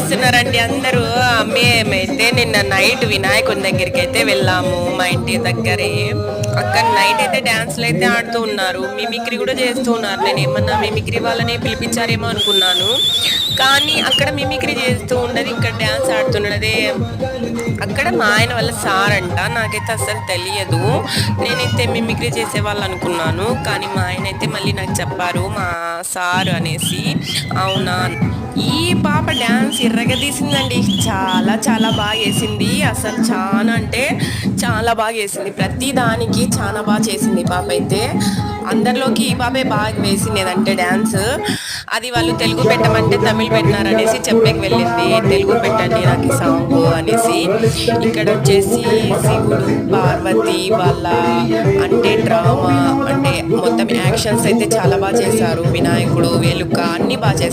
చేస్తున్నారండి అందరూ? మేమైతే నిన్న నైట్ వినాయకుని దగ్గరికి అయితే వెళ్ళాము, మా ఇంటి దగ్గరే. అక్కడ నైట్ అయితే డాన్స్లు అయితే ఆడుతూ ఉన్నారు, మిమిక్రీ కూడా చేస్తూ ఉన్నారు. నేను ఏమన్నా మిమిక్రీ వాళ్ళని పిలిపించారేమో అనుకున్నాను, కానీ అక్కడ మిమిక్రీ చేస్తూ ఉండదు, ఇక్కడ డాన్స్ ఆడుతున్నదే. అక్కడ మా ఆయన వాళ్ళ సార్ అంట, నాకైతే అసలు తెలియదు. నేనైతే మిమిక్రీ చేసే వాళ్ళు అనుకున్నాను, కానీ మా ఆయన అయితే మళ్ళీ నాకు చెప్పారు మా సార్ అనేసి. అవునా, ఈ పాప డ్యాన్స్ తీసిందండి, చాలా చాలా బాగా వేసింది. అసలు చాలా అంటే చాలా బాగా వేసింది, ప్రతి దానికి చాలా బాగా చేసింది ఈ పాప అయితే. అందరిలోకి ఈ పాపే బాగా వేసింది ఏదంటే డ్యాన్స్. అది వాళ్ళు తెలుగు పెట్టమంటే తమిళ్ పెట్టినారనేసి చెప్పేకి వెళ్ళింది, తెలుగు పెట్టండి నాకు ఈ సాంగ్ అనేసి. ఇక్కడ వచ్చేసి శివుడు పార్వతి వాళ్ళ అంటే డ్రామా అంటే మొత్తం యాక్షన్స్ అయితే చాలా బాగా చేశారు. వినాయకుడు వేలుక అన్ని బాగా చేశారు.